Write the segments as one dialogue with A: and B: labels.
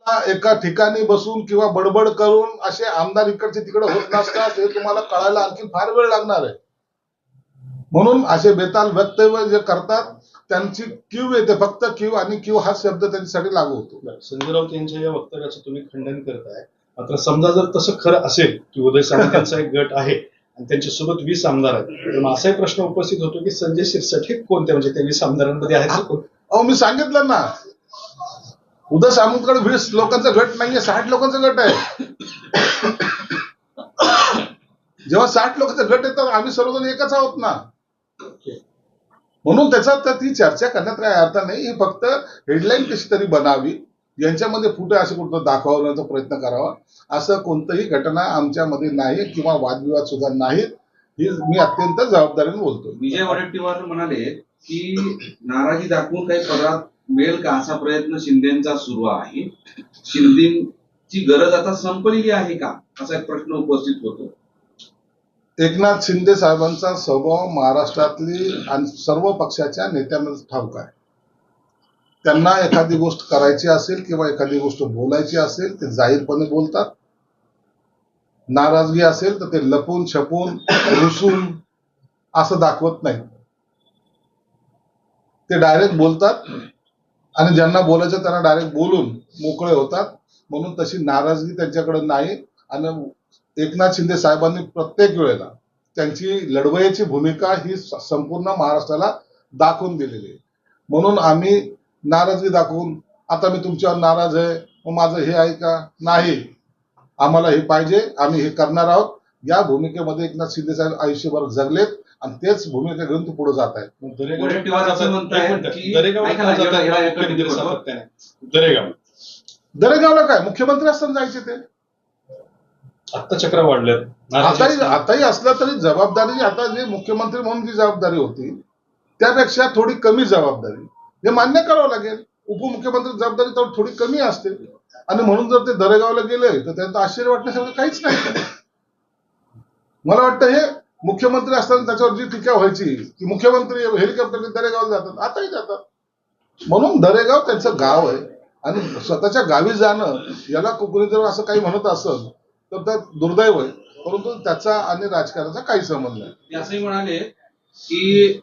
A: एका ठिकाणी बसून किंवा बडबड करून असे आमदार इकडचे तिकडे होत नसतात हे तुम्हाला कळायला आणखी फार वेळ लागणार आहे. म्हणून असे बेताल वक्तव्य जे करतात त्यांची क्यू येते, फक्त क्यू आणि क्यू हा शब्द त्यांच्यासाठी लागू होतो.
B: संजय राऊत यांच्या या वक्तव्याचं तुम्ही खंडन करताय, मात्र समजा जर तसं खरं असेल की उदय सामंत यांचा एक गट आहे आणि त्यांच्यासोबत 20 आमदार आहेत, तर मग असाही प्रश्न उपस्थित होतो की संजय शिरसाट हे कोणत्या, म्हणजे त्या 20 आमदारांमध्ये आहेत कोण?
A: अहो मी सांगितलं ना, उदय सामंतकडे 20 लोकांचा गट नाहीये, 60 लोकांचा गट आहे. जेव्हा 60 लोकांचा गट येतात आम्ही सर्वजण एकच आहोत ना. म्हणून त्याच्यात ती चर्चा करण्यात काही अर्थ नाही. ही फक्त हेडलाईन कशी तरी बनावी, यांच्यामध्ये फुटे असे कुठं दाखवण्याचा प्रयत्न करावा. असं कोणतंही घटना आमच्यामध्ये नाही किंवा वादविवाद सुद्धा नाहीत. ही मी अत्यंत जबाबदारीने बोलतो.
C: विजय वडेट्टीवार म्हणाले की नाराजी दाखवून काही पदरात मिळेल का असा प्रयत्न शिंदेचा सुरू आहे. शिंदेची गरज आता संपलेली आहे का असा एक प्रश्न उपस्थित होतो.
A: एकनाथ शिंदे साहेबांचा स्वभाव महाराष्ट्रातली आणि सर्व पक्षाच्या नेत्यांना ठाऊक आहे. त्यांना एखादी गोष्ट करायची असेल किंवा एखादी गोष्ट बोलायची असेल ते जाहीरपणे बोलतात. नाराजगी असेल तर ते लपून छपून रुसून असं दाखवत नाही. ते डायरेक्ट बोलतात आणि ज्यांना बोलायचं त्यांना डायरेक्ट बोलून मोकळे होतात. म्हणून तशी नाराजगी त्यांच्याकडे नाही. आणि एकनाथ शिंदे साहेबांनी प्रत्येक वेळेला त्यांची लढवय्याची भूमिका ही संपूर्ण महाराष्ट्राला दाखवून दिलेली आहे. म्हणून आम्ही नाराजगी दाखवून आता मी तुमच्यावर नाराज आहे मग माझं हे आहे का, नाही, आम्हाला हे पाहिजे, आम्ही हे करणार आहोत, या भूमिकेमध्ये एकनाथ शिंदे साहेब आयुष्यभर जगलेत आणि तेच भूमिका घेऊन ते पुढे जात आहेत. दरेगावला काय मुख्यमंत्री असताना जायचे ते.
B: आता चक्र वाढल्यात.
A: आताही असलं तरी जबाबदारी आता जी मुख्यमंत्री म्हणून जी जबाबदारी होती त्यापेक्षा थोडी कमी जबाबदारी हे मान्य करावं लागेल. उपमुख्यमंत्री जबाबदारी थोडी कमी असते आणि म्हणून जर ते दरेगावला गेले तर त्यांचं आश्चर्य वाटण्यासारखं काहीच नाही. मला वाटतं हे मुख्यमंत्री असताना त्याच्यावर जी टीका व्हायची की मुख्यमंत्री हेलिकॉप्टरने दरेगावला जातात, आताही जातात. म्हणून दरेगाव त्यांचं गाव आहे आणि स्वतःच्या गावी जाणं याला कोणी जर असं काही म्हणत असेल तर त्यात दुर्दैव आहे. परंतु त्याचा आणि राजकारणाचा काही संबंध नाही.
C: ते असंही म्हणाले की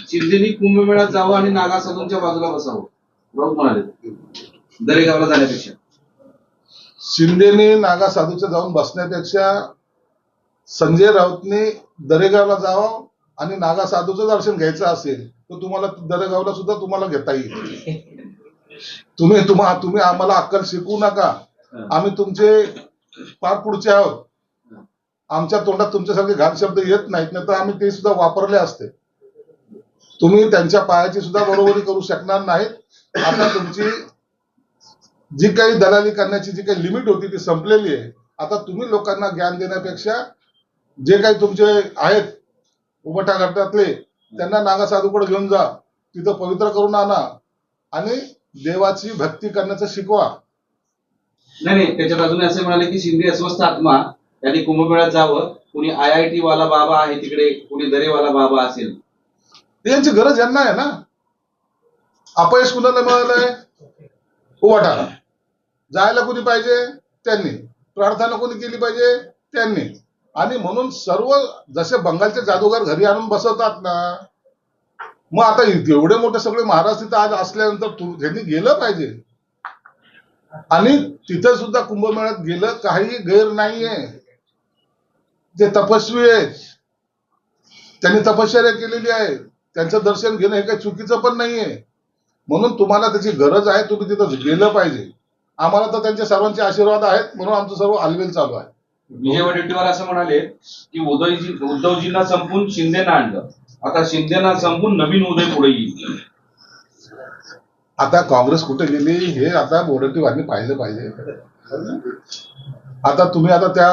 C: शिंदेनी कुंभमेळ्यात जावं आणि नागा साधूंच्या बाजूला बसावं. राऊत म्हणाले दरेगावला जाण्यापेक्षा.
A: शिंदेने नागा साधूच्या जाऊन बसण्यापेक्षा संजय राऊतने दरेगावला जावं आणि नागा साधूचं दर्शन घ्यायचं असेल तर तुम्हाला दरेगावला सुद्धा तुम्हाला घेता येईल. तुम्ही आम्हाला अक्कल शिकवू नका. आम्ही तुमचे फार पुढचे आहोत. आमच्या तोंडात तुमच्यासारखे घाण शब्द येत नाहीत, नाही तर आम्ही ते सुद्धा वापरले असते. तुम्ही त्यांच्या पायाची सुद्धा बरोबरी करू शकणार नाहीत. आता तुमची जी काही दलाली करण्याची जी काही लिमिट होती ती संपलेली आहे. आता तुम्ही लोकांना ज्ञान देण्यापेक्षा जे काही तुमचे आहेत उमठा गटातले त्यांना नागा साधूकडे घेऊन जा, तिथं पवित्र करून आणा आणि देवाची भक्ती करण्याचं शिकवा.
C: नाही, त्याच्यात अजून असे म्हणाले की शिंदे अस्वस्थ आत्मा त्यांनी कुंभमेळ्यात जावं. कुणी IIT वाला बाबा आहे तिकडे, कुणी दरेवाला बाबा असेल.
A: यांची गरज यांना आहे ना. अपयश कुणाला मिळालंय? उभाटाला. जायला कोणी पाहिजे? त्यांनी. प्रार्थना कोणी केली पाहिजे? त्यांनी. आणि म्हणून सर्व जसे बंगालचे जादूगार घरी आणून बसवतात ना, मग आता एवढे मोठे सगळे महाराज तिथं आज असल्यानंतर त्यांनी गेलं पाहिजे. आणि तिथं सुद्धा कुंभमेळ्यात गेलं काही गैर नाहीये. ते तपस्वी आहेत, त्यांनी तपश्चर्या केलेली आहे, त्यांचं दर्शन घेणं हे काही चुकीचं पण नाहीये. म्हणून तुम्हाला त्याची गरज आहे, तुम्ही तिथं गेलं पाहिजे. आम्हाला तर त्यांचे सर्वांचे आशीर्वाद आहेत म्हणून आमचं सर्व हालवेल चालू आहे.
C: विजय वडेट्टीवार असं म्हणाले की उद्धवजींना संपून शिंदेना आणलं, आता शिंदेना संपून नवीन उदय पुढे येईल.
A: आता काँग्रेस कुठे गेली हे आता वडेट्टीवारांनी पाहिलं पाहिजे. आता तुम्ही आता त्या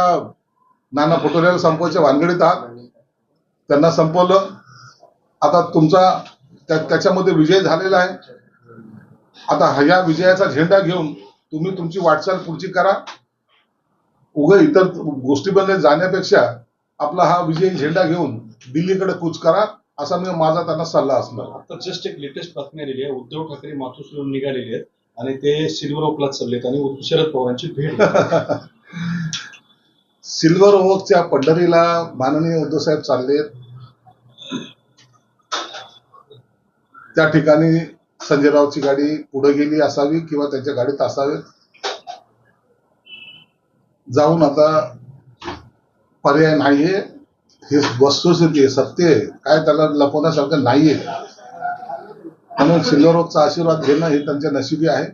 A: नाना पटोलेला संपवायच्या भानगडीत आहात. त्यांना संपवलं. आता तुमचा त्याच्यामध्ये विजय झालेला आहे. आता ह्या विजयाचा झेंडा घेऊन तुम्ही तुमची वाटचाल पुढची करा. उगा इतर गोष्टीमध्ये जाण्यापेक्षा आपला हा विजयी झेंडा घेऊन दिल्लीकडे कूच करा असा माझा त्यांना सल्ला असणार.
B: आता जस्ट एक लेटेस्ट बातमी आलेली आहे. उद्धव ठाकरे मातोश्रीवरून निघालेले आहेत आणि ते सिल्वर ओकला चाललेत आणि शरद पवारांची भेट घेतली.
A: सिल्वर ओकच्या पंढरीला माननीय उद्धव साहेब चाललेत. त्या ठिकाणी संजय राऊतची गाडी पुढे गेली असावी किंवा त्यांच्या गाडीत असावेत. जाऊन आता पर्याय नाहीये. हे वस्तुस्थिती आहे, सत्य आहे, काय त्याला लपवण्यासारखं नाहीये. म्हणून सिल्वर ओकचा आशीर्वाद घेणं हे त्यांच्या नशिबी आहे.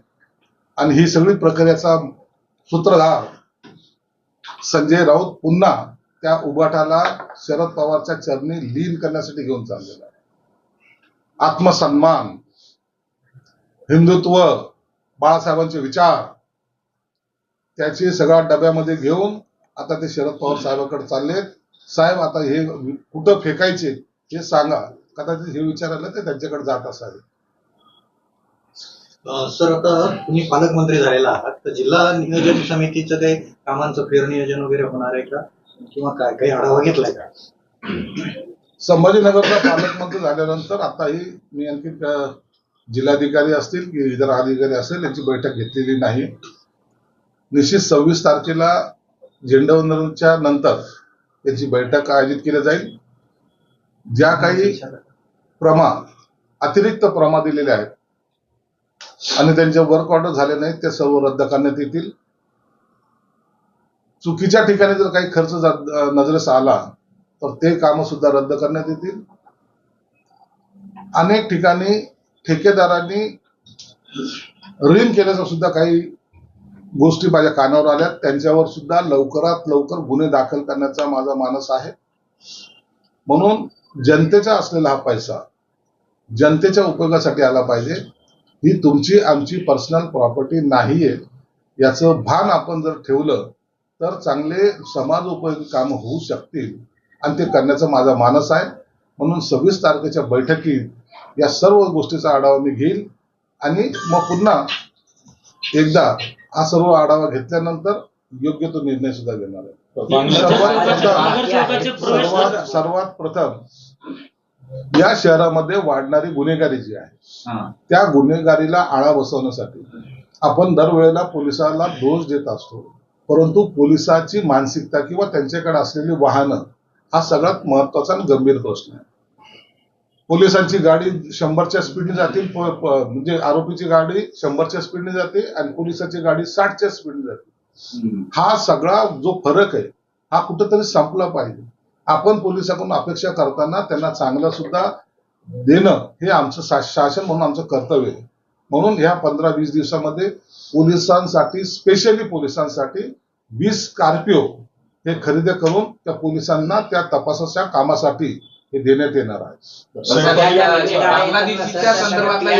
A: आणि ही सगळी प्रक्रियेचा सूत्रधार संजय राऊत पुन्हा त्या उभाटाला शरद पवारच्या चरणी लीन करण्यासाठी घेऊन चाललेला आहे. आत्मसन्मान, हिंदुत्व, बाळासाहेबांचे विचार त्याची सगळ्या डब्यामध्ये घेऊन आता ते शरद पवार साहेबांकडे चाललेत. साहेब आता हे कुठं फेकायचे हे सांगा. कदाचित हे विचारायला ते त्यांच्याकडे जात असावे.
D: सर, आता तुम्ही पालकमंत्री झालेला आहात, तर जिल्हा नियोजन समितीचं काही कामांचं फेरनियोजन वगैरे होणार आहे का, किंवा काय काही आढावा घेतलाय का?
A: संभाजीनगरचा पालकमंत्री झाल्यानंतर आताही मी आणखी जिल्हाधिकारी असतील की इतर अधिकारी असतील यांची बैठक घेतलेली नाही. निश्चित 26 तारखेला झेंडावंदनच्या नंतर याची बैठक आयोजित केली जाईल. ज्या काही अतिरिक्त प्रमा दिलेल्या आहेत आणि त्यांचे वर्क ऑर्डर झाले नाहीत ते सर्व रद्द करण्यात येतील. चुकीच्या ठिकाणी जर काही खर्च नजरेस आला तर ते कामं सुद्धा रद्द करण्यात येतील. अनेक ठिकाणी ठेकेदारांनी ऋण केल्याच्या सुद्धा काही गोष्टी माझ्या कानावर आल्या. त्यांच्यावर सुद्धा लवकरात लवकर गुन्हे दाखल करण्याचा माझा मानस आहे. म्हणून जनतेचा असलेला हा पैसा जनतेच्या उपयोगासाठी आला पाहिजे. ही तुमची आमची पर्सनल प्रॉपर्टी नाहीये याचं भान आपण जर ठेवलं तर चांगले समाज उपयोगी कामं होऊ शकतील आणि ते करण्याचा माझा मानस आहे. म्हणून 26 तारखेच्या बैठकीत या सर्व गोष्टीचा आढावा मी घेईल आणि मग पुन्हा एकदा हा सर्व आढावा घेतल्यानंतर योग्य तो निर्णय सुद्धा घेणार आहे. सर्वात प्रथम या शहरामध्ये वाढणारी गुन्हेगारी जी आहे त्या गुन्हेगारीला आळा बसवण्यासाठी आपण दरवेळेला पोलिसाला दोष देत असतो, परंतु पोलिसाची मानसिकता किंवा त्यांच्याकडे असलेली वाहनं हा सगळ्यात महत्वाचा आणि गंभीर प्रश्न आहे. पोलिसांची गाडी 100च्या स्पीडने जाते, म्हणजे आरोपीची गाडी 100च्या स्पीडने जाते आणि पोलिसाची गाडी 60च्या स्पीडने जाते. हा सगळा जो फरक आहे हा कुठेतरी संपला पाहिजे. आपण पोलिसांकडून अपेक्षा करताना त्यांना चांगलं सुद्धा देणं हे आमचं शासन म्हणून आमचं कर्तव्य आहे. म्हणून ह्या 15-20 दिवसामध्ये पोलिसांसाठी, स्पेशली पोलिसांसाठी 20 स्कॉर्पिओ हे खरेदी करून त्या पोलिसांना त्या तपासाच्या कामासाठी हे देण्यात येणार आहे.
C: बांगलादेशीच्या संदर्भातला